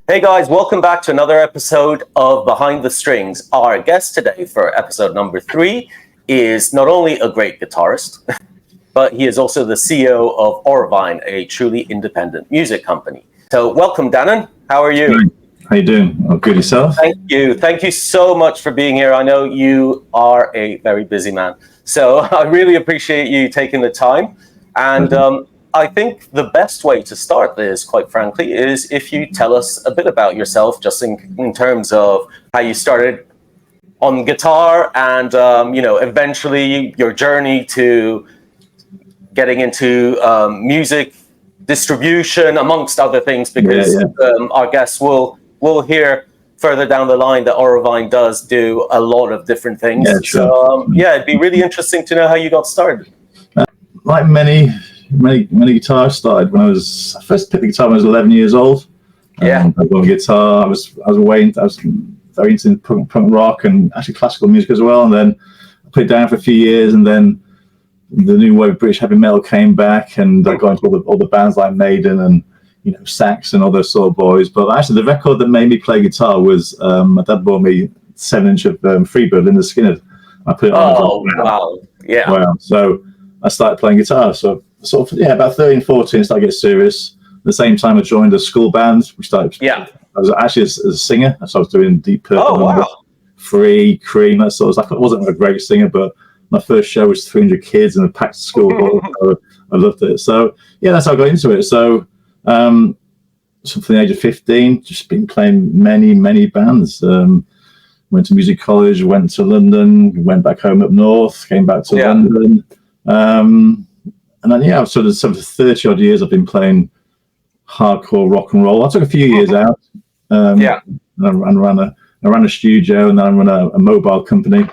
Hey guys, welcome back to another episode of Behind the Strings. Our guest today for episode number 3 is not only a great guitarist, but he is also the CEO of Aurovine, a truly independent music company. So welcome, Danun. How are you? How you doing? Oh, good, yourself? Thank you. Thank you so much for being here. I know you are a very busy man, so I really appreciate you taking the time. And I think the best way to start this, quite frankly, is if you tell us a bit about yourself, just in terms of how you started on guitar and, eventually your journey to getting into music distribution, amongst other things, because our guests will hear further down the line that Aurovine does do a lot of different things. Yeah, sure. So, it'd be really interesting to know how you got started. Like many guitarists, started when I first picked the guitar when I was 11 years old. Yeah. I bought a guitar. I was very into punk rock and actually classical music as well. And then I put it down for a few years, and then the new wave of British heavy metal came back, and I got into all the bands like Maiden and Sax and all those sort of boys. But actually, the record that made me play guitar was my dad bought me 7-inch of Freebird in the Skinner. I put it on. Oh, wow. Yeah. Wow. So I started playing guitar. So about 13, 14, started getting serious. At the same time, I joined a school band. I was actually a singer. So I was doing Deep Purple, Free, Cream, that sort of stuff. I wasn't a great singer, but my first show was 300 kids in a packed school hall. So I loved it. So that's how I got into it. So from the age of 15, just been playing many bands. Went to music college, went to London, went back home up north, came back to London. And then I've sort of 30 odd years I've been playing hardcore rock and roll. I took a few years out. And I ran a studio, and then I run a mobile company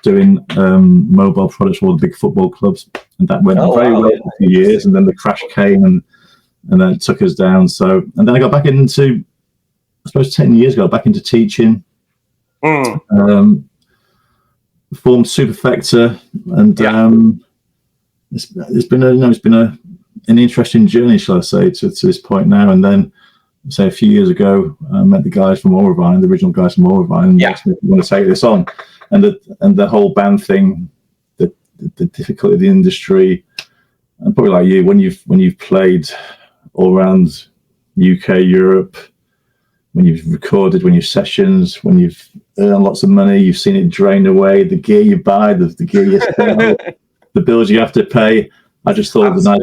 doing mobile products for all the big football clubs, and that went very well for a few years. And then the crash came and then it took us down. So, and then I got back into, I suppose 10 years ago, back into teaching. Formed Superfecta, and it's been an interesting journey, shall I say, to this point now. And then, say a few years ago, I met the guys from Aurovine, the original guys from Aurovine, and asked me if we want to take this on. And the whole band thing, the difficulty of the industry, and probably like you, when you've played all around UK, Europe, when you've recorded, when you've sessions, when you've earned lots of money, you've seen it drain away, the gear you buy, the gear you sell, the bills you have to pay. I just thought it was a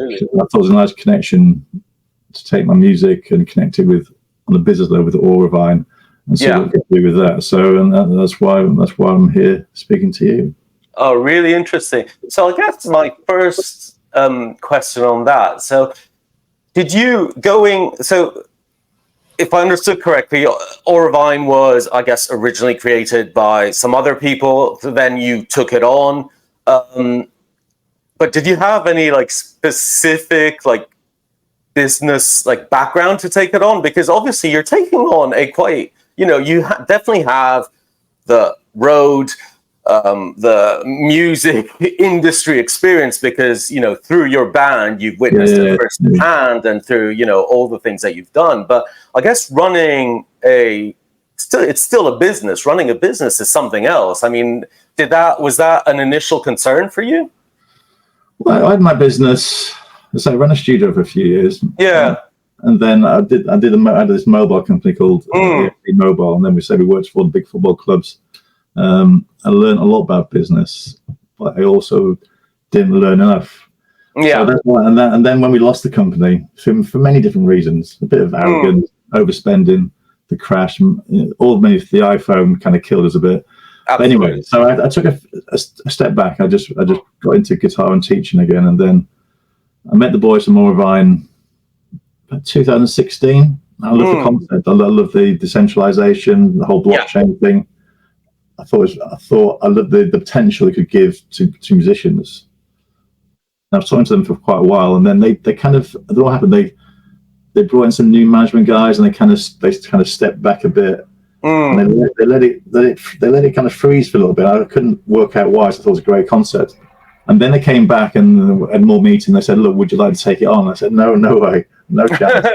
nice connection to take my music and connect it on a business level with Aurovine and see what we can do with that. So, and that's why I'm here speaking to you. Oh, really interesting. So I guess my first question on that. So if I understood correctly, Aurovine was, I guess, originally created by some other people. So then you took it on. But did you have any specific business background to take it on? Because obviously you're taking on a quite, you definitely have the road, the music industry experience, because through your band you've witnessed it firsthand, and through all the things that you've done. But I guess it's still a business. Running a business is something else. I mean, was that an initial concern for you? Well, I had my business. So I ran a studio for a few years. Yeah. And then I had this mobile company called Ep.3 Mobile, and then we worked for the big football clubs. I learned a lot about business, but I also didn't learn enough. Yeah. So that's why, and then when we lost the company, for many different reasons, a bit of arrogance, overspending, the crash, the iPhone kind of killed us a bit. But anyway, so I took a step back. I just got into guitar and teaching again, and then I met the boys from Aurovine in 2016. I love the concept. I love the decentralization, the whole blockchain thing. I loved the potential it could give to musicians. And I was talking to them for quite a while, and then they kind of, I don't know what happened. They brought in some new management guys, and they kind of stepped back a bit. And they let it kind of freeze for a little bit. I couldn't work out why. So I thought it was a great concept. And then they came back and had more meeting. They said, "Look, would you like to take it on?" I said, "No way. no chance.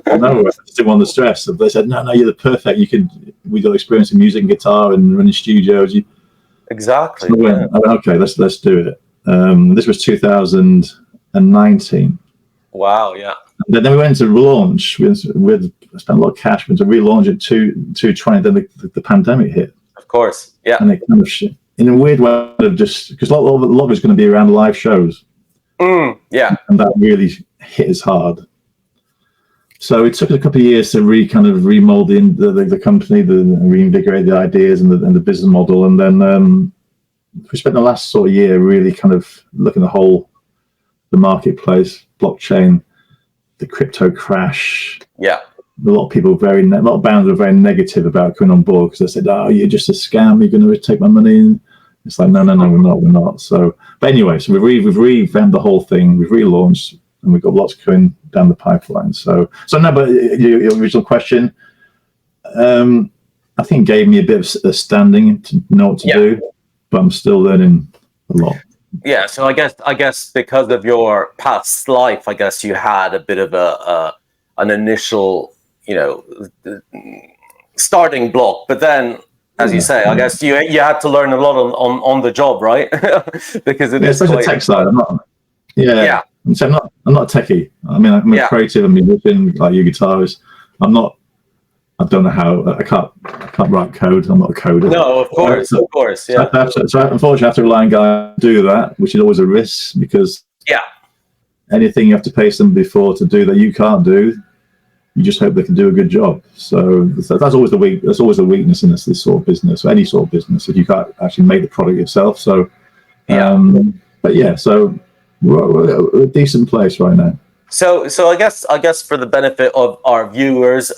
No, I just didn't want the stress. They said, no, you're the perfect. We got experience in music and guitar and running studios. Exactly. So I went, okay, let's do it. This was 2019. Wow, yeah. And then we went to launch. We spent a lot of cash. We went to relaunch it 2020. Then the pandemic hit. Of course, yeah. And it kind of, in a weird way, just because a lot of it's going to be around live shows. Yeah. And that really hit us hard. So it took a couple of years to remold the company, reinvigorate the ideas and the business model, and then we spent the last sort of year really kind of looking at the marketplace, blockchain, the crypto crash. Yeah. A lot of people a lot of bands were very negative about coming on board because they said, "Oh, you're just a scam. You're going to take my money." And it's like, no, we're not. So, but anyway, so we've revamped the whole thing. We've relaunched, and we've got lots coming down the pipeline. So no. But your original question, I think, gave me a bit of a standing to know what to do, but I'm still learning a lot. Yeah. So I guess because of your past life, I guess you had a bit of an initial, starting block, but then, as you say, I guess you had to learn a lot on the job, right? Because it is especially the tech side. I'm not a techie. I mean, I'm a creative, I'm a musician, like you guitarist. I don't know how. I can't write code. I'm not a coder. No, of course, yeah. So unfortunately, I have to rely on guys to do that, which is always a risk because anything you have to pay somebody for to do that you can't do, you just hope they can do a good job. So that's always the weakness in this sort of business, or any sort of business, if you can't actually make the product yourself. So, but yeah, so we're a decent place right now. So I guess for the benefit of our viewers,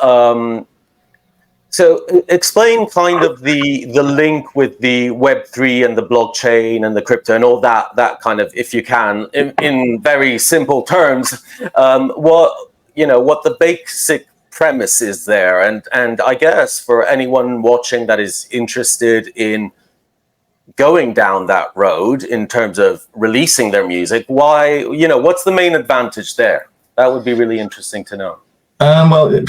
so explain kind of the link with the Web3 and the blockchain and the crypto and all that kind of, if you can, in very simple terms, what the basic premise is there, and I guess for anyone watching that is interested in going down that road in terms of releasing their music, why, what's the main advantage there? That would be really interesting to know. Well,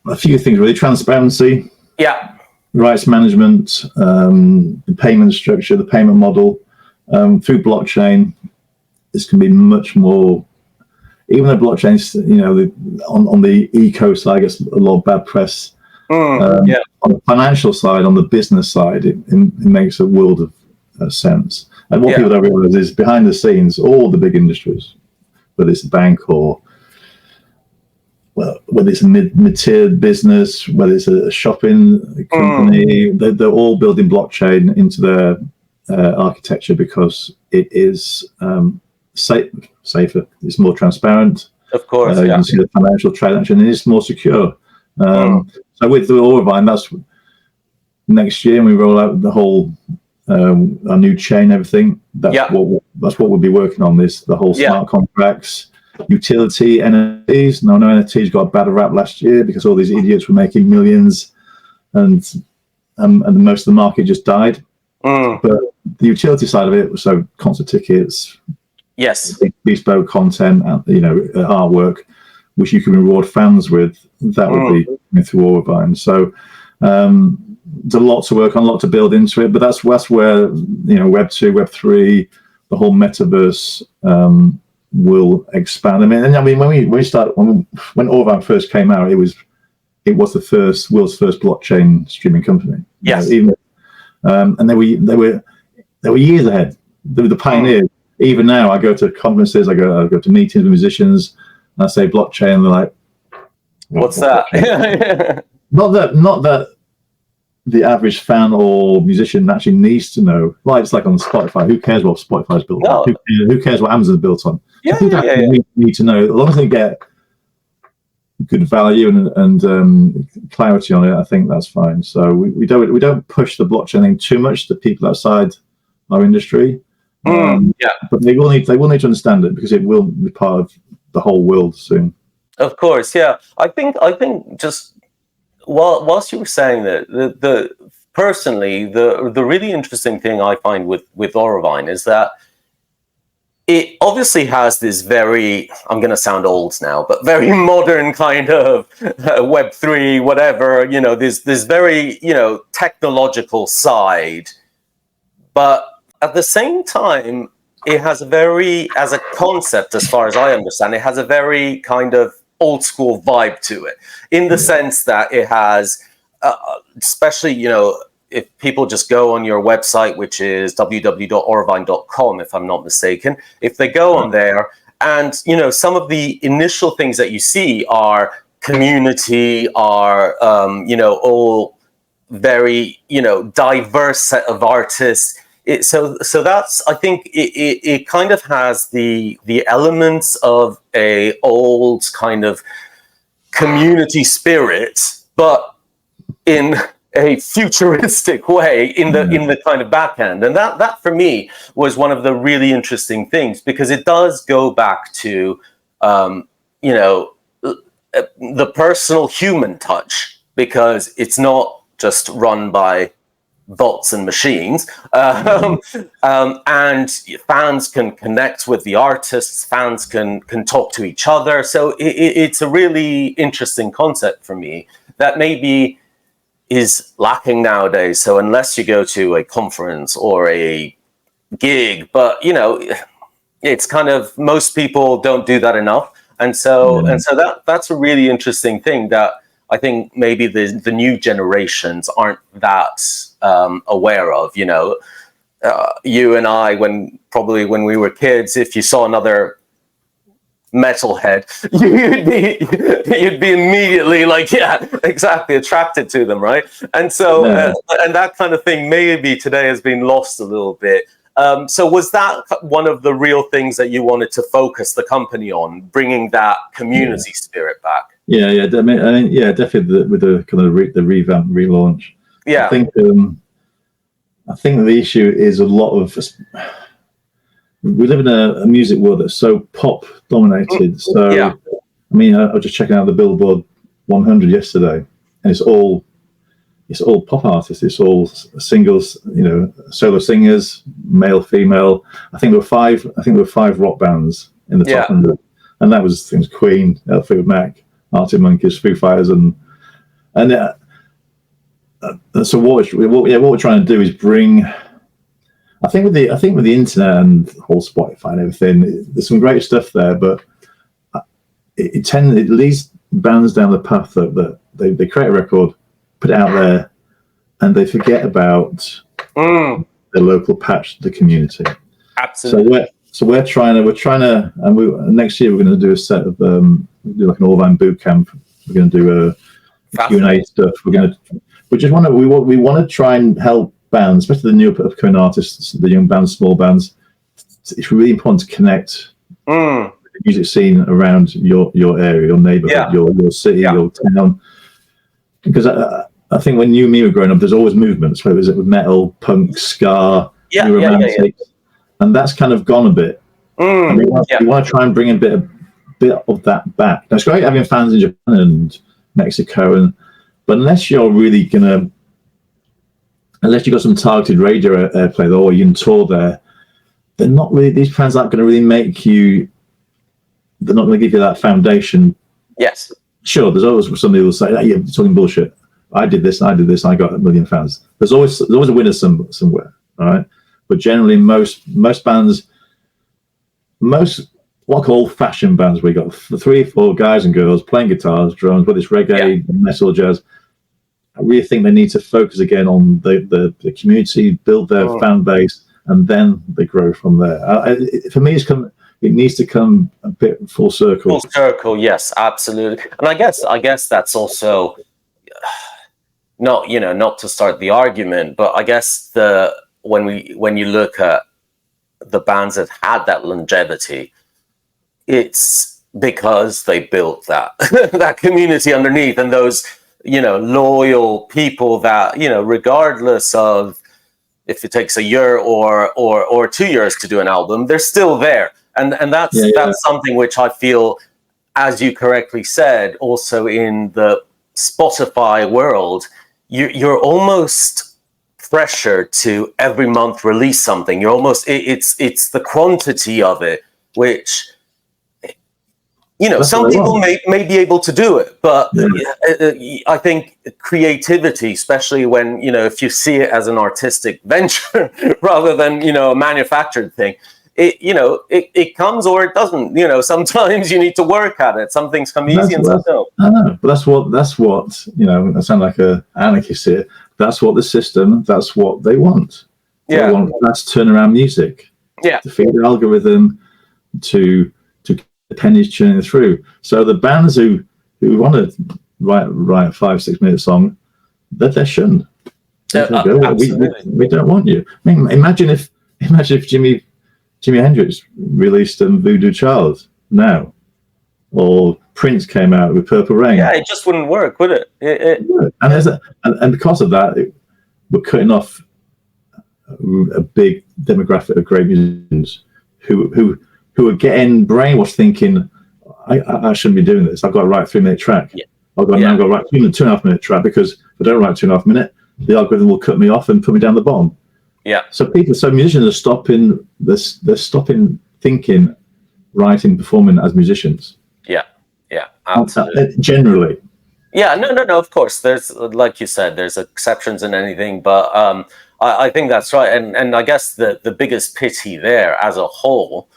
a few things really: transparency, rights management, the payment structure, the payment model. Through blockchain, this can be much more. Even though blockchain's, on the eco side gets a lot of bad press. On the financial side, on the business side, it makes a world of sense. And what people don't realize is behind the scenes, all the big industries, whether it's a bank or whether it's a mid-tier business, whether it's a shopping company, they're all building blockchain into their architecture because it is safer, it's more transparent. Of course, you can see the financial transaction, and it's more secure. So with the Aurovine, that's next year, and we roll out the whole our new chain, everything. That's what we'll be working on. The whole smart contracts, utility, NFTs. No NFTs got a bad rap last year because all these idiots were making millions, and most of the market just died. But the utility side of it, so concert tickets, bespoke content, artwork, which you can reward fans with, that would be through Aurovine. So there's a lot to work on, a lot to build into it, but that's where Web2, Web3, the whole metaverse will expand. I mean, when Aurovine first came out, it was the world's first blockchain streaming company. And they were years ahead. They were the pioneers. Even now, I go to conferences, I go to meetings with musicians, and I say blockchain, and they're like, "What's that?" Not that the average fan or musician actually needs to know. Like, it's like on Spotify. Who cares what Spotify's built on? Who cares what Amazon's built on? Need to know. As long as they get good value and clarity on it, I think that's fine. So we don't push the blockchain thing too much to people outside our industry. But they will need to understand it because it will be part of the whole world soon. Of course, yeah. I think just whilst you were saying that, the personally the really interesting thing I find with Aurovine is that it obviously has this very, I'm going to sound old now, but very modern kind of Web3, whatever, this very, technological side. But at the same time, it has as a concept, as far as I understand, it has a very kind of old school vibe to it, in the sense that it has, especially, if people just go on your website, which is www.aurovine.com, if I'm not mistaken, if they go on there, and, some of the initial things that you see are community, are, all very, diverse set of artists. So that's, I think it kind of has the elements of a old kind of community spirit, but in a futuristic way in the kind of back end. And that for me was one of the really interesting things, because it does go back to the personal human touch, because it's not just run by bots and machines, and fans can connect with the artists, fans can talk to each other. So it's a really interesting concept for me that maybe is lacking nowadays. So unless you go to a conference or a gig, but it's kind of, most people don't do that enough, and so that's a really interesting thing that I think maybe the new generations aren't that aware of. You and I, when we were kids, if you saw another metalhead, you'd be immediately like, yeah, exactly, attracted to them, right? And so and that kind of thing maybe today has been lost a little bit. So was that one of the real things that you wanted to focus the company on, bringing that community spirit back? Yeah, definitely with the kind of the revamp, relaunch. Yeah, I think the issue is a lot of, we live in a music world that's so pop dominated. So I mean, I was just checking out the Billboard 100 yesterday, and it's all pop artists. It's all singles, solo singers, male, female. I think there were five rock bands in the top 100, and that was things: Queen, Fleetwood Mac, Arctic Monkeys, Foo Fighters, and so what we're trying to do is bring. I think with the internet and the whole Spotify and everything, there's some great stuff there, but it leads bands down the path that they create a record, put it out there, and they forget about the local patch, the community. Absolutely. So we're trying to, and next year we're going to do a set of do like an Aurovine boot camp. We're going to do a Q&A stuff. We want to try and help bands, especially the new upcoming artists, the young bands, small bands. It's really important to connect the music scene around your area, your neighborhood, your city, your town. Because I think when you and me were growing up, there's always movements, whether it's with metal, punk, ska, new romantic, and that's kind of gone a bit. And we want to try and bring a bit of that back. Now, it's great having fans in Japan and Mexico, but unless you're really unless you've got some targeted radio airplay or you can tour there, they're not really, these fans aren't going to really make you, they're not going to give you that foundation. Yes. Sure, there's always somebody who will say, you're talking bullshit. I did this, I got 1 million fans. There's always a winner somewhere, all right? But generally, most bands, what I call old-fashioned bands, we got 3 or 4 guys and girls playing guitars, drums, whether it's reggae, metal, jazz. I really think they need to focus again on the community, build their fan base, and then they grow from there. For me, it needs to come a bit full circle. Full circle, yes, absolutely. And I guess that's also not to start the argument, but I guess when you look at the bands that had that longevity, it's because they built that that community underneath, and those loyal people that regardless of if it takes a year or 2 years to do an album, they're still there, and that's something which I feel, as you correctly said, also in the Spotify world, you're almost pressure to every month release something. You're almost, it's the quantity of it, which, you know, some people may be able to do it, but I think creativity, especially when, you know, if you see it as an artistic venture rather than, you know, a manufactured thing, it comes or it doesn't. You know, sometimes you need to work at it. Some things come easy and some don't. I know, but that's what, you know, I sound like an anarchist here. That's what the system, that's what they want. Yeah. They want fast turnaround music. Yeah. To feed the algorithm, to pennies churning through. So the bands who want to write a 5-6 minute song, they shouldn't. We don't want you. I mean, imagine if Jimi Hendrix released Voodoo Child now, or Prince came out with Purple Rain. Yeah, it just wouldn't work, would it? And because of that, we're cutting off a big demographic of great musicians who are getting brainwashed, thinking, I shouldn't be doing this. I've got to write a 3-minute track. Yeah. I've got to write a 2.5 minute track, because if I don't write 2.5 minutes, the algorithm will cut me off and put me down the bottom. Yeah. So musicians are stopping. They're stopping thinking, writing, performing as musicians. Yeah. Yeah. Absolutely. Generally. Yeah. No. Of course, there's, like you said, there's exceptions in anything, but I think that's right. And I guess the biggest pity there, as a whole,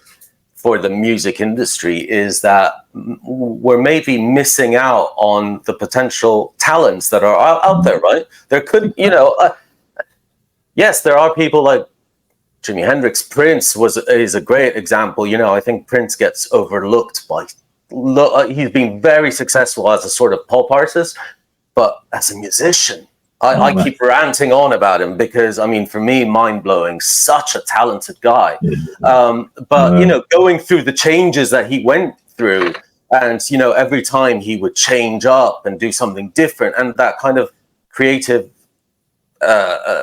for the music industry, is that we're maybe missing out on the potential talents that are out there, right? There could, you know, yes, there are people like Jimi Hendrix. Prince is a great example. You know, I think Prince gets overlooked by, he's been very successful as a sort of pop artist, but as a musician, I keep ranting on about him because, I mean, for me, mind-blowing, such a talented guy. But, you know, going through the changes that he went through, and, you know, every time he would change up and do something different, and that kind of creative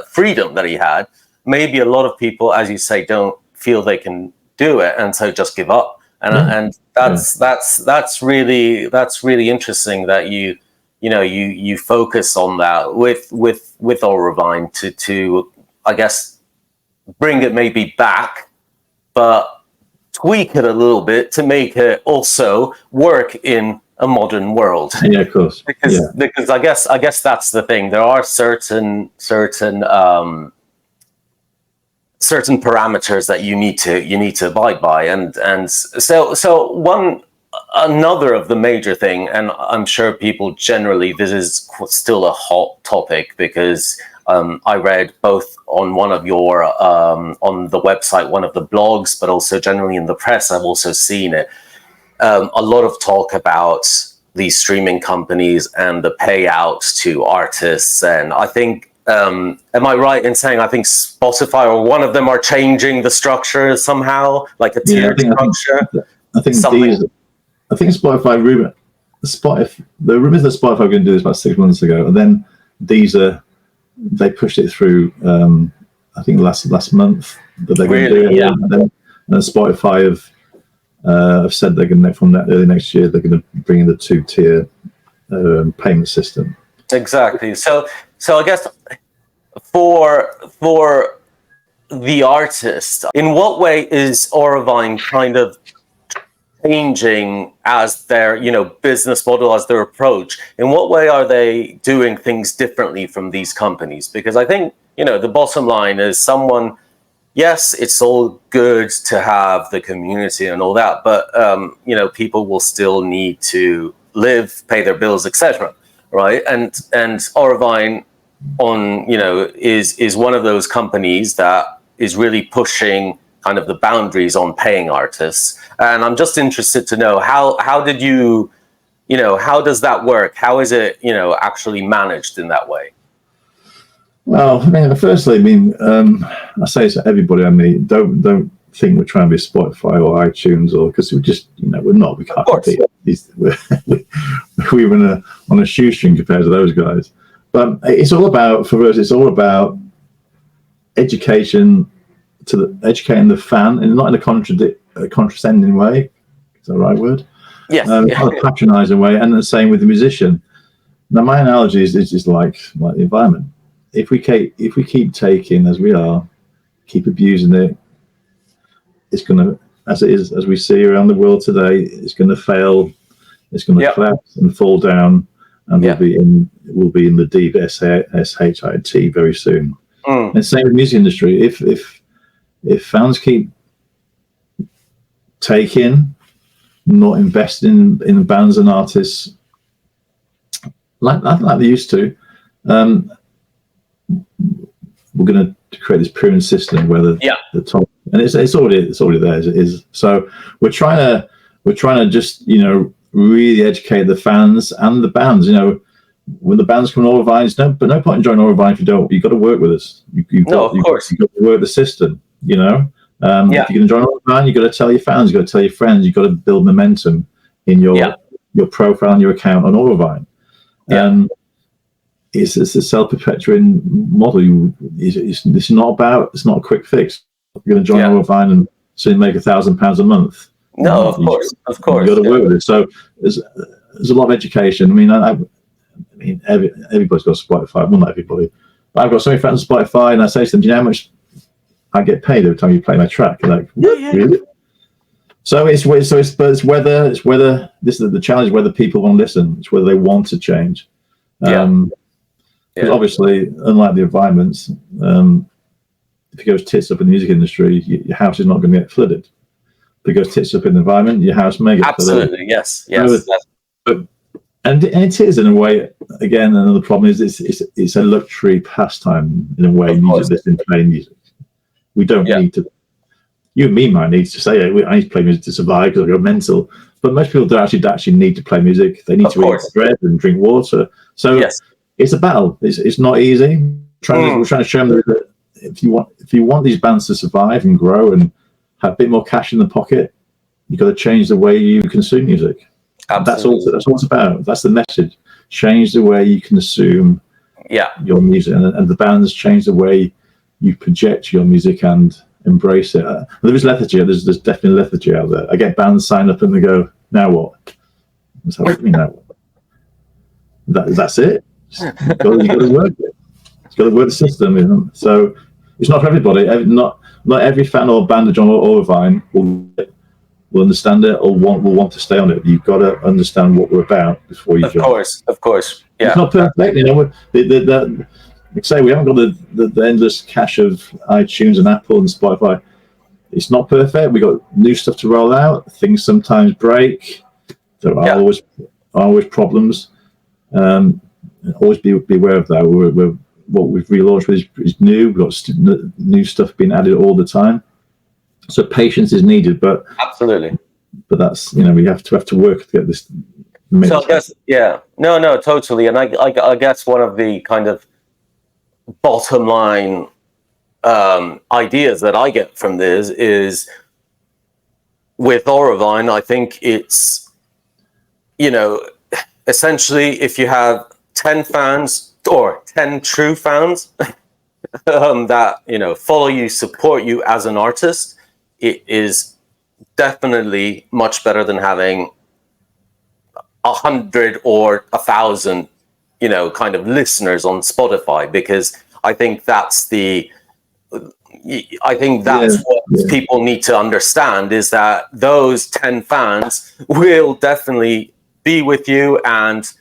freedom that he had, maybe a lot of people, as you say, don't feel they can do it, and so just give up. And that's really interesting that you focus on that with Aurovine to I guess bring it maybe back, but tweak it a little bit to make it also work in a modern world. Yeah, of course. Because I guess that's the thing. There are certain parameters that you need to abide by, and so another of the major thing, and I'm sure people generally, this is still a hot topic, because I read both on one of your on the website, one of the blogs, but also generally in the press, I've also seen it. A lot of talk about these streaming companies and the payouts to artists, and I think, am I right in saying I think Spotify or one of them are changing the structure somehow, like a tiered structure? I think Spotify the rumors that Spotify were going to do this about 6 months ago, and then they pushed it through. I think last month that they're going to do it. Yeah. And then Spotify have said they're going to, from early next year, they're going to bring in the 2-tier payment system. Exactly. So I guess for the artist, in what way is Aurovine kind of changing as their, business model, as their approach? In what way are they doing things differently from these companies? Because I think, the bottom line is yes, it's all good to have the community and all that, but, people will still need to live, pay their bills, etc. Right? And Aurovine is one of those companies that is really pushing kind of the boundaries on paying artists. And I'm just interested to know how did you, how does that work? How is it, actually managed in that way? Well, I mean, firstly, I say to everybody I meet, don't think we're trying to be Spotify or iTunes, or because we're just, we're not. We can't compete. We were on a shoestring compared to those guys. But it's all about, for us, it's all about educating the fan, and not in a condescending way. Is that the right word? Yes. Not a patronising way, and the same with the musician. Now, my analogy is like the environment. if we keep taking as we are, keep abusing it, it's going to, as it is, as we see around the world today, it's going to fail. It's going to collapse and fall down, and we'll be in the deep shit very soon. And same with the music industry. If fans keep taking, not investing in bands and artists like they used to, we're going to create this pyramid system where the top, and it's already there as it is. So we're trying to just really educate the fans and the bands. When the bands come on Aurovine, but no point in joining Aurovine if you don't. You've got to work with us. Of course. You've got to work the system. If you're going to join Aurovine, you've got to tell your fans, you've got to tell your friends, you've got to build momentum in your profile and your account on Aurovine. It's a self-perpetuating model. It's not a quick fix. You're going to join Aurovine and soon make £1,000 a month. No, of course. You've got to work with it. So there's a lot of education. I mean, everybody's got Spotify. Well, not everybody, but I've got so many fans on Spotify, and I say to them, "Do you know how much I get paid every time you play my track?" They're like, really? So it's whether this is the challenge, whether people want to listen. It's whether they want to change. Because obviously, unlike the environments, if it goes tits up in the music industry, your house is not going to get flooded. If it goes tits up in the environment, your house may get flooded. Absolutely, yes. And it is, in a way, again, another problem is it's a luxury pastime, in a way, music listening, playing music. We don't need to, you and me might need to say, I need to play music to survive because I've got mental, but most people don't actually need to play music. They need to eat bread and drink water. So it's a battle. It's not easy. We're trying to show them that if you want these bands to survive and grow and have a bit more cash in the pocket, you've got to change the way you consume music. Absolutely. That's all it's about. That's the message. Change the way you consume your music, and the bands change the way you project your music and embrace it. There is lethargy. There's definitely lethargy out there. I get bands sign up and they go, "Now what?" What do you mean now? That's it. You've got to work it. It's got to work the system. So it's not for everybody. Not every fan or band of John Aurovine will understand it or will want to stay on it. You've got to understand what we're about before you join. Of course. Yeah. It's not perfect. Like say, we haven't got the endless cache of iTunes and Apple and Spotify. It's not perfect. We've got new stuff to roll out. Things sometimes break. There are always problems. Always be aware of that. What we've relaunched is new. We've got new stuff being added all the time. So patience is needed, but absolutely. But that's we have to work to get this. So I guess no, totally. And I guess one of the kind of bottom line ideas that I get from this is with Aurovine. I think it's essentially if you have 10 fans or 10 true fans that follow you, support you as an artist, it is definitely much better than having 100 or 1,000 kind of listeners on Spotify, because I think that's what people need to understand, is that those 10 fans will definitely be with you and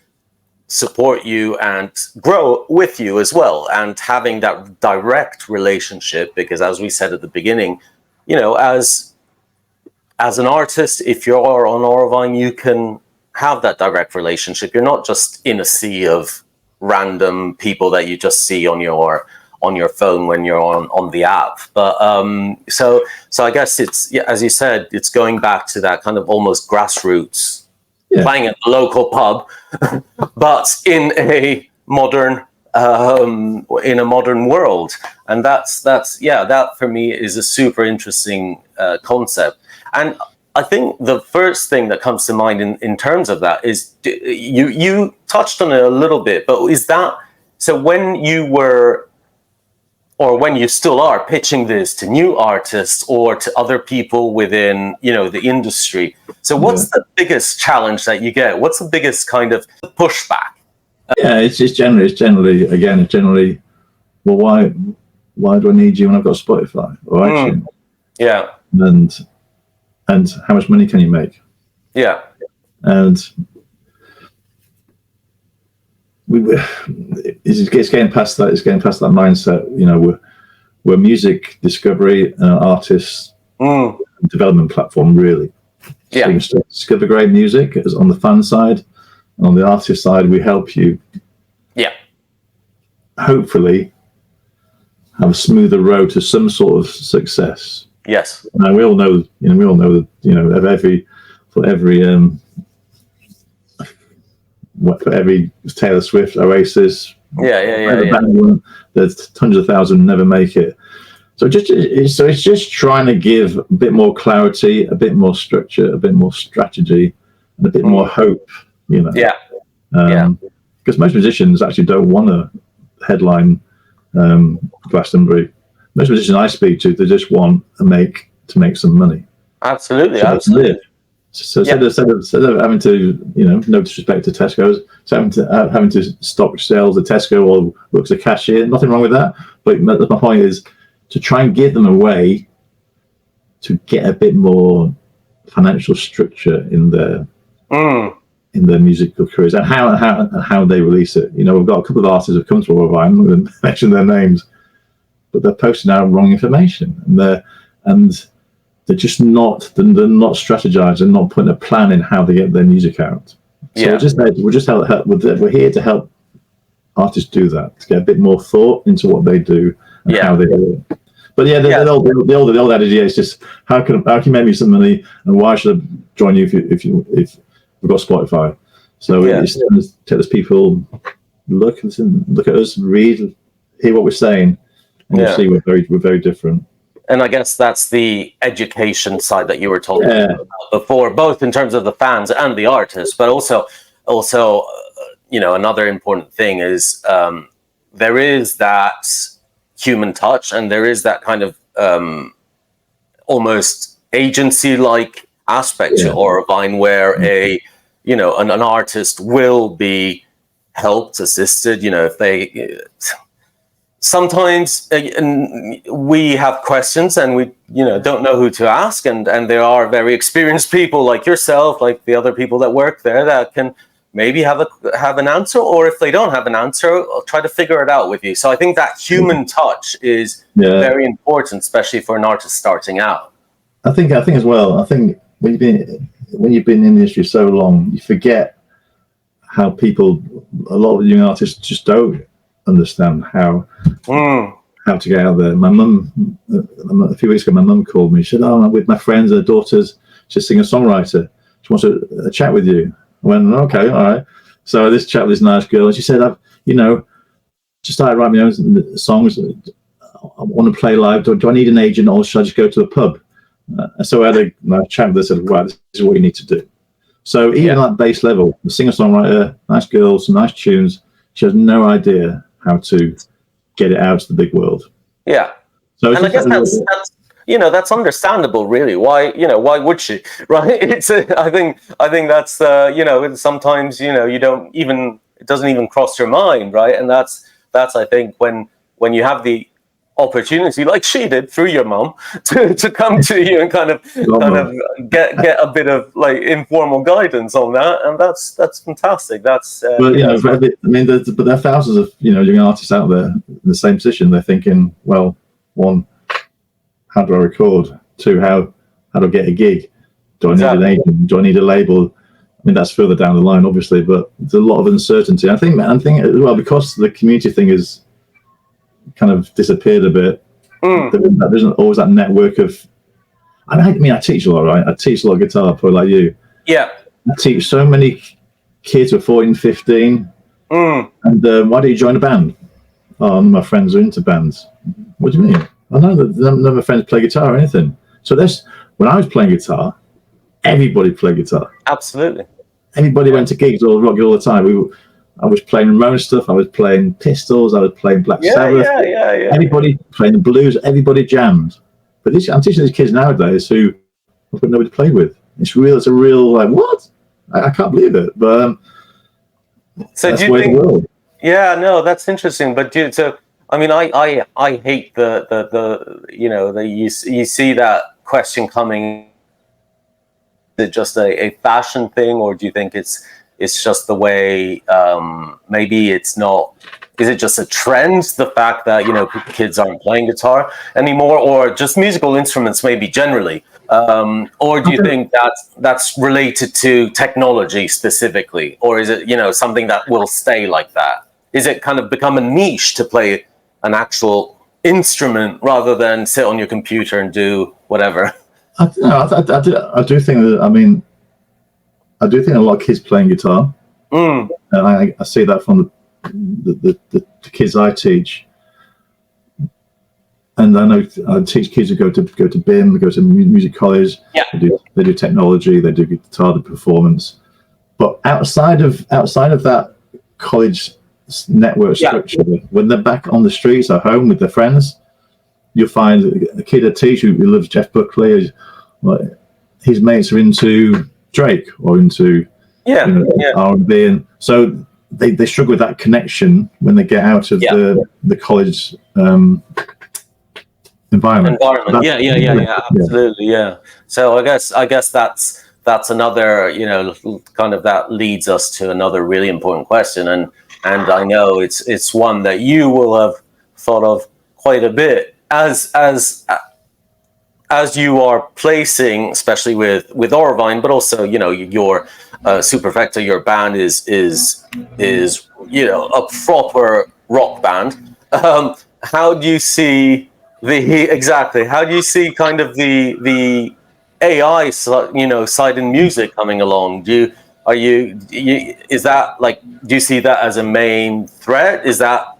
support you and grow with you as well, and having that direct relationship, because as we said at the beginning, as an artist, if you're on Aurovine, you can have that direct relationship. You're not just in a sea of random people that you just see on your phone when you're on the app. But so I guess it's, as you said, it's going back to that kind of almost grassroots, playing at the local pub, but in a modern world. And that for me is a super interesting concept. And I think the first thing that comes to mind in terms of that is, you touched on it a little bit, but is that, so when you were, or when you still are pitching this to new artists or to other people within, the industry, so what's the biggest challenge that you get? What's the biggest kind of pushback? It's generally well, why do I need you when I've got Spotify or iTunes? Yeah. And how much money can you make? Yeah. And it's getting past that. It's getting past that mindset. You know, we're music discovery artists development platform, really. Yeah. So you can discover great music as on the fan side, and on the artist side, we help you. Yeah. Hopefully, have a smoother road to some sort of success. Yes. Now we all know, that, for every Taylor Swift, Oasis, there's tons of thousands never make it. So it's just trying to give a bit more clarity, a bit more structure, a bit more strategy, and a bit more hope. Yeah. Because most musicians actually don't want to headline Glastonbury. Most musicians I speak to, they just want to make some money. Absolutely, absolutely. So instead of having to, no disrespect to Tesco's, having to stop sales at Tesco or work as a cashier, nothing wrong with that. But my point is to try and give them a way to get a bit more financial structure in their musical careers and how they release it. We've got a couple of artists who've come to Aurovine, I'm not going to mention their names, but they're posting out wrong information, and they're just not strategizing, not putting a plan in how they get their music out. So we're here to help artists do that, to get a bit more thought into what they do and how they do it. But the old adage is just how can you make me some money, and why should I join you if we've got Spotify? So it's tell us people look at us, read, hear what we're saying, and you'll see we're very different. And I guess that's the education side that you were talking about before, both in terms of the fans and the artists, but also, another important thing is there is that human touch, and there is that kind of almost agency-like aspect to Aurovine, where an artist will be helped, assisted, if they. Sometimes we have questions and we don't know who to ask, and there are very experienced people like yourself, like the other people that work there, that can maybe have an answer, or if they don't have an answer, I'll try to figure it out with you. So I think that human touch is very important, especially for an artist starting out. I think as well. I think when you've been in the industry so long, you forget how a lot of young artists just don't understand how to get out there. My mum, a few weeks ago, my mum called me. She said, I'm with my friends, their daughters, she's a singer-songwriter. She wants a chat with you. I went, okay, all right. So this chat with this nice girl, and she said, I've just started writing my own songs. I want to play live. Do I need an agent, or should I just go to a pub? So I had a nice chat with her. Said, right, this is what you need to do. So even at that base level, the singer-songwriter, nice girl, some nice tunes, she has no idea how to get it out to the big world. Yeah. So and I guess that's understandable, really. Why would she? Right? I think that's sometimes you don't even, it doesn't even cross your mind, right? And that's I think when you have the opportunity, like she did through your mom, to come to you and kind of get a bit of like informal guidance on that, and that's fantastic. That's but there are thousands of young artists out there in the same position. They're thinking, well, one, how do I record? Two, how do I get a gig? Do I need an agent? Do I need a label? I mean, that's further down the line, obviously, but there's a lot of uncertainty. I think as well, because the community thing is kind of disappeared a bit. There isn't always that network of. I mean, I teach a lot, right? I teach a lot of guitar, probably like you. Yeah. I teach so many kids who are 14, 15. And why do you join a band? Oh, none of my friends are into bands. What do you mean? I know that none of my friends play guitar or anything. So when I was playing guitar, everybody played guitar. Absolutely. Everybody went to gigs or rock all the time. I was playing Ramones stuff. I was playing Pistols. I was playing Black Sabbath. Yeah. Everybody playing the blues. Everybody jammed. But I'm teaching these kids nowadays who I've got nobody to play with. It's a real like what? I can't believe it. But so that's do you think? The world. Yeah, no, that's interesting. But I mean, I hate the you know, you see that question coming. Is it just a fashion thing, or do you think it's just the way, maybe it's not, is it just a trend, the fact that, you know, kids aren't playing guitar anymore, or just musical instruments maybe generally, or do you think that's related to technology specifically, or is it, you know, something that will stay like that? Is it kind of become a niche to play an actual instrument rather than sit on your computer and do whatever? I do think that. I mean, I do think a lot of kids playing guitar, and I see that from the kids I teach, and I know I teach kids who go to BIM, go to music college. Yeah. They do technology, they do guitar, the performance, but outside of that college network structure, when they're back on the streets at home with their friends, you'll find a kid I teach who loves Jeff Buckley. His mates are into Drake or into R&B, and so they struggle with that connection when they get out of the college environment. Absolutely, yeah. So I guess that's another, you know, kind of, that leads us to another really important question, and I know it's one that you will have thought of quite a bit as you are placing, especially with Aurovine, but also, you know, your Superfecta, your band is you know, a proper rock band. How do you see how do you see kind of the AI, you know, side in music coming along? Is that, like, do you see that as a main threat? Is that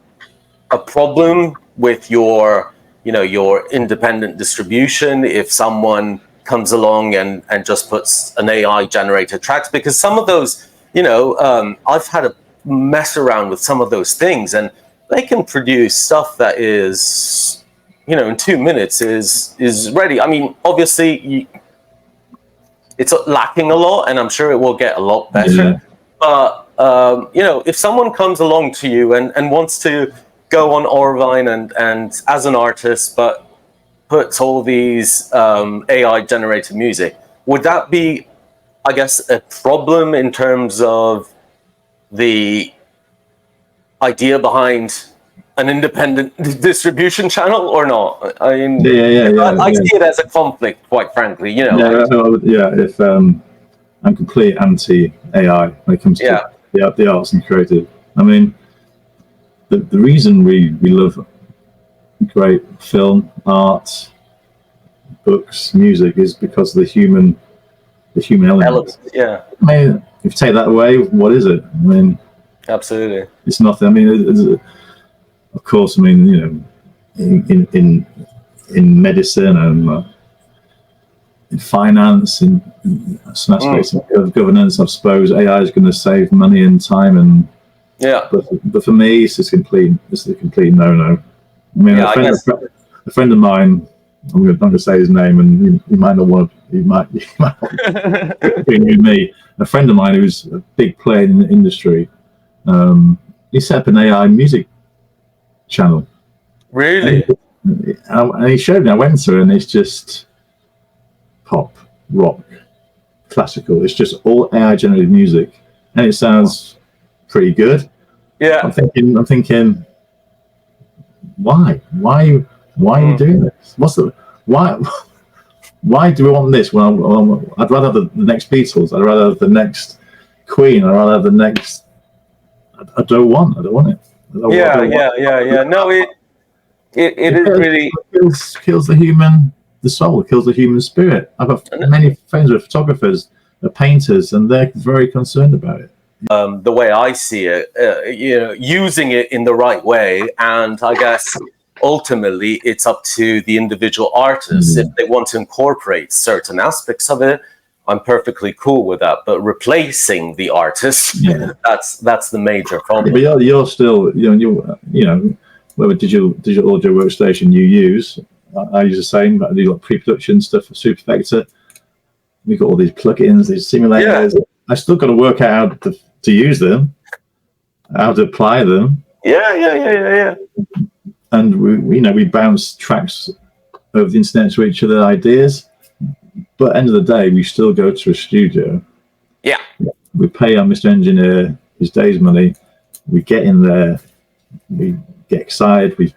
a problem with your, you know, your independent distribution, if someone comes along and just puts an AI generated tracks? Because some of those, you know, I've had a mess around with some of those things, and they can produce stuff that is, you know, in 2 minutes is ready. I mean, obviously it's lacking a lot, and I'm sure it will get a lot better. But you know, if someone comes along to you and wants to go on Aurovine and as an artist, but puts all these AI generated music, would that be, I guess, a problem in terms of the idea behind an independent distribution channel, or not? I mean, I see it as a conflict, quite frankly, you know. If I'm completely anti AI when it comes to the arts and creative. I mean, the reason we love great film, art, books, music is because of the human element. Yeah. I mean, if you take that away, what is it? I mean, absolutely, it's nothing. I mean, of course, I mean, you know, in medicine and in finance, in some aspects of governance, I suppose AI is going to save money and time, and but for me, it's a complete no. I mean, a friend of mine, I'm not going to say his name, and he might not want to. He might be me. A friend of mine who's a big player in the industry, he set up an AI music channel. Really? And he showed me. I went to it, and it's just pop, rock, classical. It's just all AI generated music, and it sounds pretty good. Yeah. I'm thinking, why are you doing this? Why do we want this? Well, I'd rather have the next Beatles. I'd rather have the next Queen. I'd rather have the next. I don't want it. Yeah. No, it is really kills the soul, kills the human spirit. I've got many friends who are photographers, painters, and they're very concerned about it. The way I see it, you know, using it in the right way, and I guess ultimately it's up to the individual artists if they want to incorporate certain aspects of it. I'm perfectly cool with that, but replacing the artist, that's the major problem. Yeah, but you're still, you know, whatever digital audio workstation you use, I use the same. I do like pre-production stuff for Superfecta. We've got all these plugins, these simulators. I still got to work out how to use them, how to apply them. Yeah. and we bounce tracks over the internet to each other, ideas. But at the end of the day, we still go to a studio. Yeah. We pay our Mr. Engineer his day's money. We get in there. We get excited. We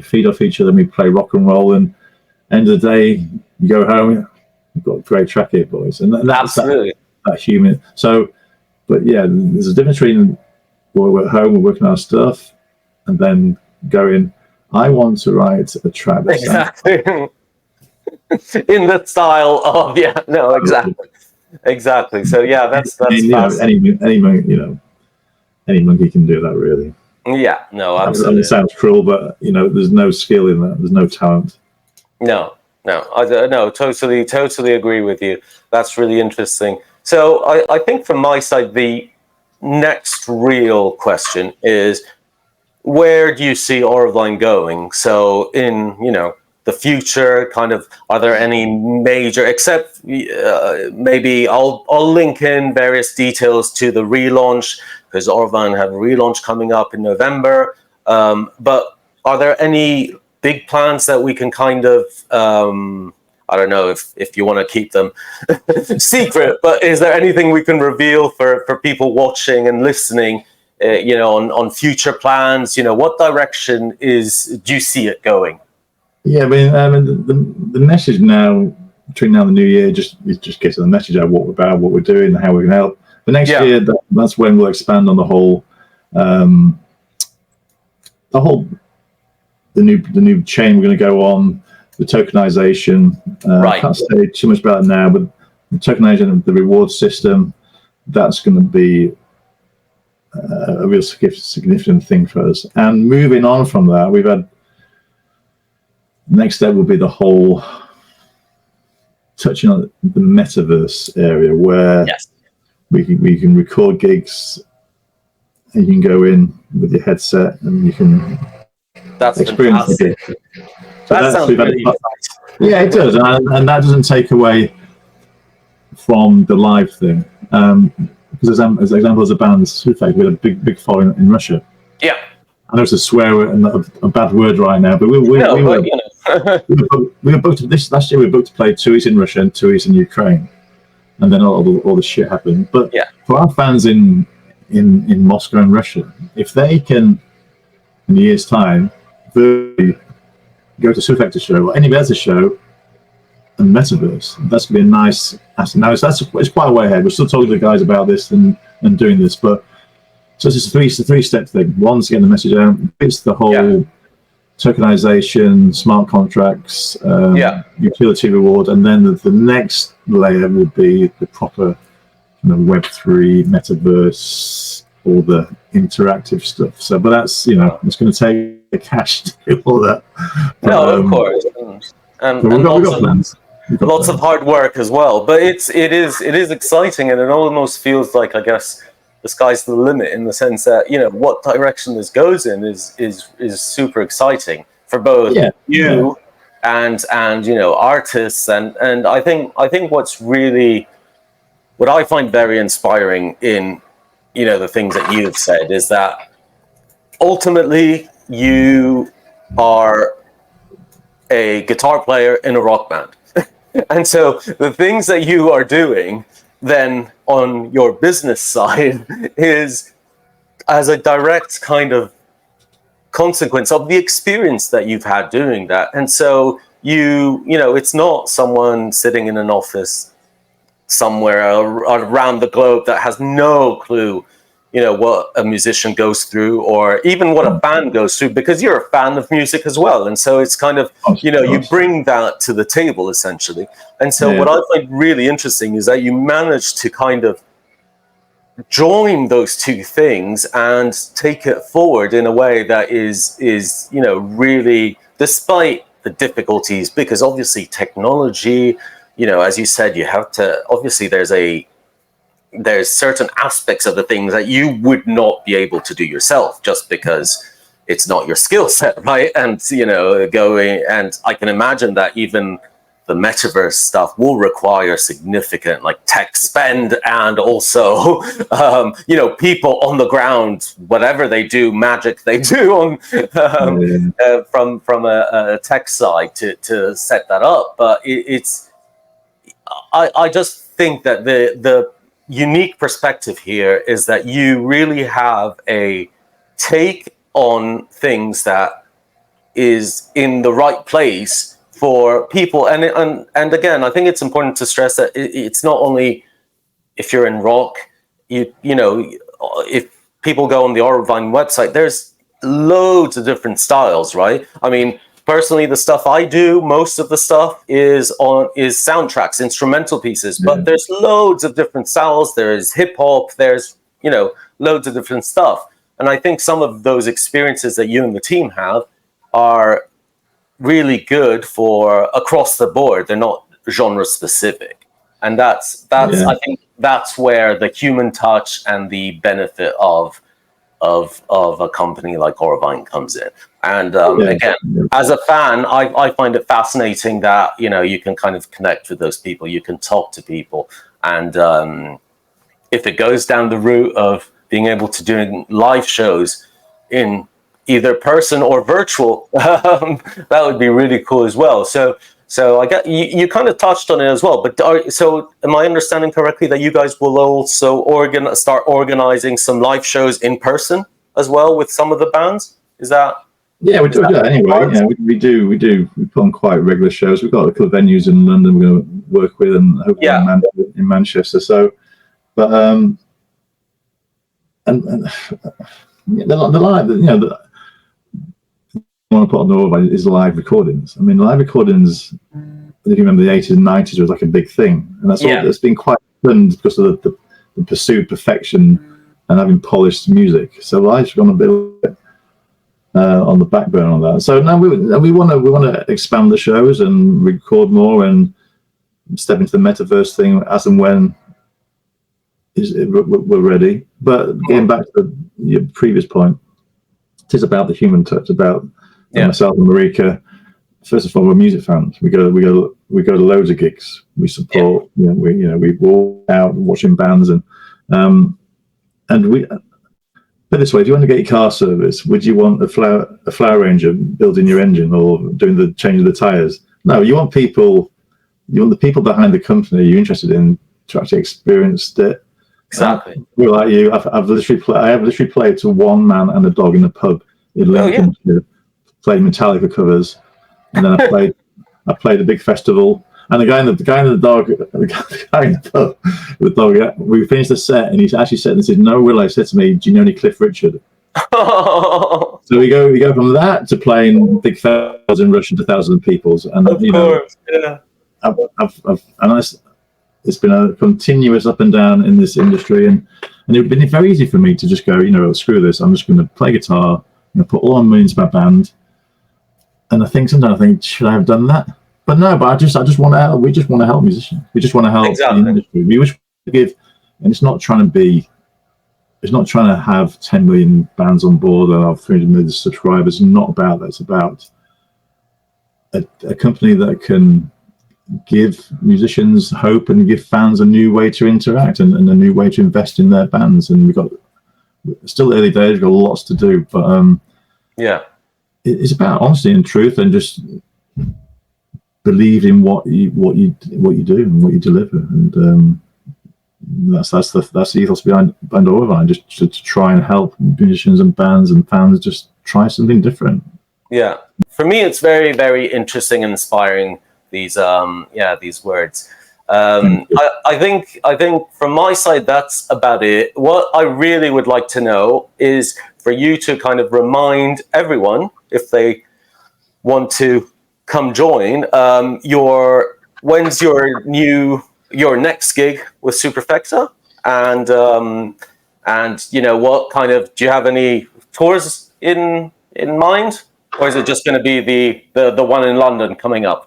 feed off each other. And we play rock and roll. And end of the day, you go home. We've got a great track here, boys. And that's absolutely that human. So, but yeah, there's a difference between we're at home, we're working on our stuff, and then going, I want to write a track. Exactly. In the style of exactly. So yeah, that's any monkey can do that, really. Yeah, no, absolutely. It sounds cruel, but there's no skill in that. There's no talent. No, totally agree with you. That's really interesting. So I think from my side, the next real question is, where do you see Aurovine going? So in the future, kind of, are there any major, except maybe I'll link in various details to the relaunch, because Aurovine have a relaunch coming up in November. But are there any big plans that we can kind of, I don't know if you want to keep them secret, but is there anything we can reveal for people watching and listening, on future plans? What direction do you see it going? Yeah, I mean, the message now, between now and the new year, just gets the message out what we're doing, how we can help. The next year, that's when we'll expand on the new chain we're going to go on, the tokenization. I can't say too much about it now, but the tokenization of the reward system, that's going to be a real significant thing for us. And moving on from that, next step will be the whole touching on the metaverse area, where we can record gigs and you can go in with your headset and you can experience the gig. So that sounds really exciting. Yeah, it does, and that doesn't take away from the live thing. Because as example, as a band, Superfecta, we had a big following in Russia. Yeah. I know it's a swear and a bad word right now, but we were booked this last year. We were booked to play 2 weeks in Russia and 2 weeks in Ukraine, and then all the shit happened. But for our fans in Moscow and Russia, if they can, in a year's time, go to Superfecta show or any other show and metaverse, that's going to be a nice asset. Now it's quite a way ahead. We're still talking to the guys about this and doing this, but so it's a three-step thing. One's getting the message out. It's the whole tokenization, smart contracts, utility reward, and then the next layer would be the proper Web3 metaverse, all the interactive stuff. So, but that's it's going to take the cash to do all that. No, of course, and we've got plans. Lots of hard work as well. But it is exciting, and it almost feels like, I guess, the sky's the limit, in the sense that what direction this goes in is super exciting for both you and artists, and I think what I find very inspiring in the things that you've said is that ultimately you are a guitar player in a rock band. And so the things that you are doing then on your business side is as a direct kind of consequence of the experience that you've had doing that. And so it's not someone sitting in an office somewhere around the globe that has no clue what a musician goes through, or even what a band goes through, because you're a fan of music as well. And so it's kind of, you bring that to the table, essentially. And so what I find really interesting is that you manage to kind of join those two things and take it forward in a way that is really, despite the difficulties, because obviously technology, as you said, you have to, obviously there's certain aspects of the things that you would not be able to do yourself, just because it's not your skill set, right? And and I can imagine that even the metaverse stuff will require significant like tech spend, and also people on the ground, whatever they do, magic they do on from a tech side to set that up. But I just think that the unique perspective here is that you really have a take on things that is in the right place for people. And again, I think it's important to stress that it's not only if you're in rock, if people go on the Aurovine website, there's loads of different styles, right? I mean, personally, the stuff I do, most of the stuff is soundtracks, instrumental pieces, but there's loads of different styles. There's hip hop, there's, loads of different stuff. And I think some of those experiences that you and the team have are really good for across the board. They're not genre specific. And that's I think that's where the human touch and the benefit of a company like Aurovine comes in. And again, as a fan, I find it fascinating that you can kind of connect with those people, you can talk to people, and if it goes down the route of being able to do live shows in either person or virtual, that would be really cool as well. So I get you kind of touched on it as well. But so am I understanding correctly that you guys will also start organizing some live shows in person as well with some of the bands? Is that? Yeah, we do that anyway. Yeah, we do. We put on quite regular shows. We've got a couple of venues in London we're going to work with, and hopefully in Manchester. So, but the live, I want to put on the Aurovine is live recordings. I mean, live recordings, if you remember the 80s and 90s, was like a big thing. And that's all that's been quite fun because of the pursuit of perfection and having polished music. So live's gone a bit on the back burner on that. So now we want to expand the shows and record more and step into the metaverse thing as and when we're ready. But getting back to your previous point, it is about the human touch, about myself and Marika. First of all, we're music fans. We go to loads of gigs. We support. We walk out watching bands and we. Put it this way: if you want to get your car serviced, would you want a flower arranger building your engine or doing the change of the tires? No, you want people. You want the people behind the company you're interested in to actually experience it. Exactly. We're like you. I have literally played to one man and a dog in a pub in Lincolnshire. Played Metallica covers, and then I played a big festival. And the guy in the dog, the guy in the pub, with the dog. We finished the set, and he actually said, "This is no Willow." Said to me, "Do you know any Cliff Richard?" So we go from that to playing big festivals in Russia to thousands of people, and it's been a continuous up and down in this industry, and it's been very easy for me to just go, screw this. I'm just going to play guitar. I'm going to put all my money into my band. And sometimes I think, should I have done that? But no, I just want to help. We just want to help musicians. We just want to help the industry. We wish to give, and it's not trying to have 10 million bands on board or 300 million subscribers. It's not about that. It's about a company that can give musicians hope and give fans a new way to interact and a new way to invest in their bands. And it's still early days. We've got lots to do, but it's about honesty and truth, and just believe in what you do and what you deliver, and that's the ethos behind Aurovine, just to try and help musicians and bands and fans just try something different. Yeah, for me, it's very, very interesting and inspiring. These words. I think from my side, that's about it. What I really would like to know is for you to kind of remind everyone, if they want to come join, when's your next gig with Superfecta, and what kind of, do you have any tours in mind, or is it just going to be the one in London coming up?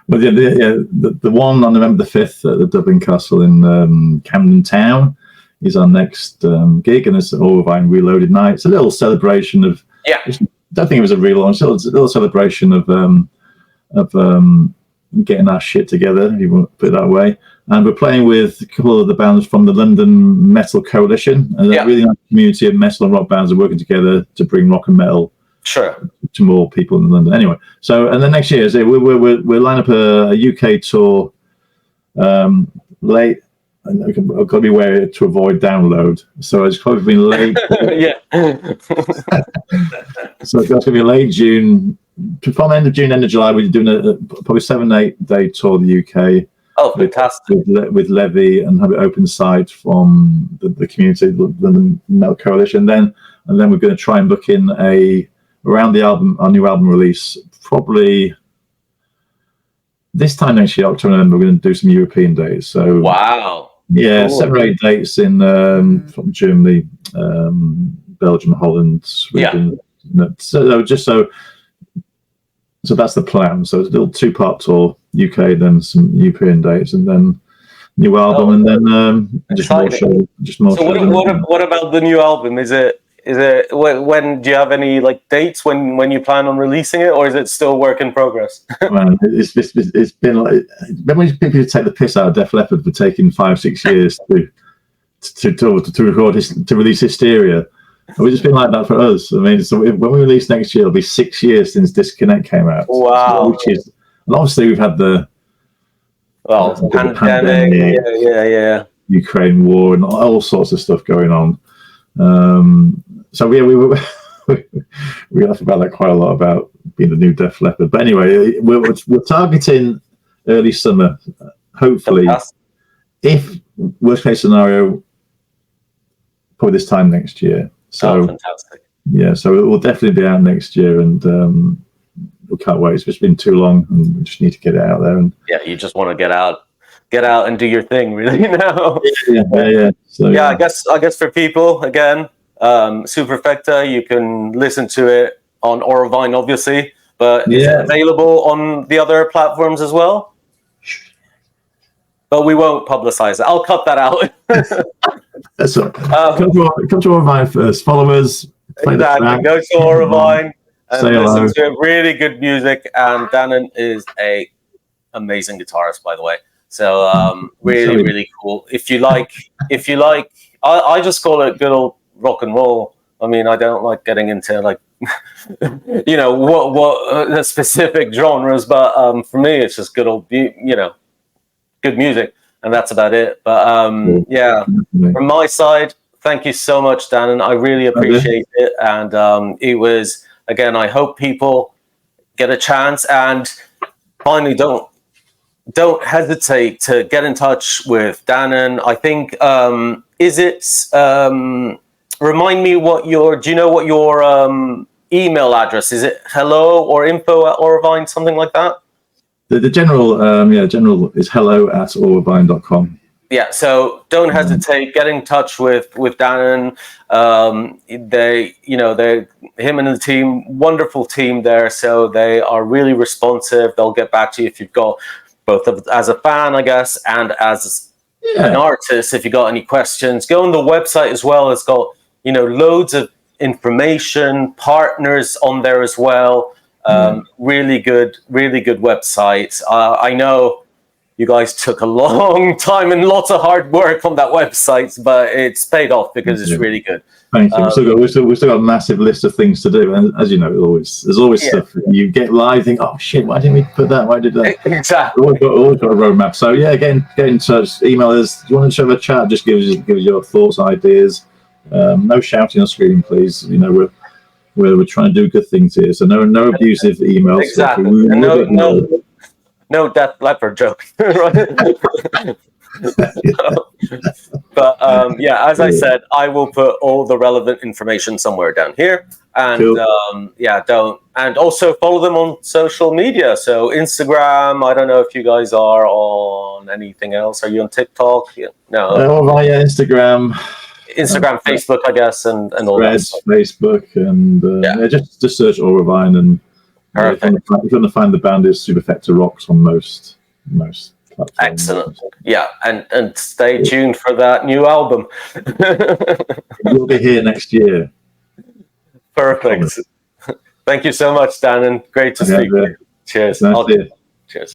Well, the one on November the 5th at the Dublin Castle in Camden Town is our next gig, and it's an Aurovine Reloaded night. It's a little celebration of. I don't think it was a relaunch. It's a little celebration of getting our shit together, if you want to put it that way. And we're playing with a couple of the bands from the London Metal Coalition, and a really nice community of metal and rock bands are working together to bring rock and metal to more people in London. Anyway, so and then next year, so we're lining up a UK tour late. And I've got to be aware to avoid download. So it's probably been late. So it's going to be late June. From end of June, end of July, we're doing a probably 7-8 day tour of the UK. Oh, fantastic! With Levy, and have it open site from the community, the Metal Coalition. And then we're going to try and book in around the album, our new album release, probably this time next year, October, November. We're going to do some European days. So wow. Yeah, cool. 7 or 8 dates in from Germany, Belgium, Holland, Sweden. Yeah. So that's the plan. So it's a little 2-part tour, UK, then some European dates, and then new album, and then just more shows. What about the new album? Is it when do you have any like dates when you plan on releasing it, or is it still work in progress? Man, it's been like, when people take the piss out of Def Leppard for taking 5-6 years to record to release Hysteria. We've just been like that for us. I mean, so when we release next year, it'll be 6 years since Disconnect came out. Wow! And obviously we've had the pandemic, yeah, Ukraine war, and all sorts of stuff going on. So yeah, we laugh about that quite a lot about being the new Def Leppard. But anyway, we're targeting early summer, hopefully. If worst case scenario, probably this time next year. So fantastic. Yeah, so it will definitely be out next year, and we can't wait. It's just been too long, and we just need to get it out there. And yeah, you just want to get out and do your thing, really. Now. Yeah. So, yeah, I guess for people again. Superfecta, you can listen to it on Aurovine, obviously, but is it available on the other platforms as well? But we won't publicize it. I'll cut that out. That's all. Come to Aurovine first. Follow us. Exactly. Go to Aurovine and listen to it. Really good music. And Danun is a amazing guitarist, by the way. So really, really cool. If you like, I just call it good old rock and roll. I mean, I don't like getting into like, what specific genres, but for me, it's just good old, good music, and that's about it. But yeah, from my side, thank you so much, Dan, I really appreciate it. And it was, again, I hope people get a chance, and finally, don't hesitate to get in touch with Danun. I think remind me do you know what your email address is? It hello or info@Aurovine, something like that? The general is hello@aurovine.com. Yeah, so don't hesitate, get in touch with Danun. They're him and the team, wonderful team there, so they are really responsive. They'll get back to you if you've got both as a fan, I guess, and as an artist, if you got any questions. Go on the website as well. It's got loads of information, partners on there as well. Really good website. I know you guys took a long time and lots of hard work on that website, but it's paid off because it's really good. Thank you. We've still got a massive list of things to do, and as you know, there's always stuff you get live. Think, oh shit, why didn't we put that? Why did that? Exactly. Always got a roadmap. So yeah, get in touch. Email us. Do you want to have a chat? Just give us your thoughts, ideas. No shouting or screaming, please. We're trying to do good things here. So no abusive emails. Exactly. No Def Leppard joke. But as I said, I will put all the relevant information somewhere down here, and cool. And also follow them on social media. So Instagram, I don't know if you guys are on anything else. Are you on TikTok? No. Via Instagram, Facebook, I guess, and all that stuff. Facebook, and just search Aurovine, and if you want to find the band, is Superfecta Rocks on most platforms. Excellent. Yeah, and stay tuned for that new album. You'll be here next year. Perfect. Thank you so much, Dan, and great to speak with you. Cheers. Nice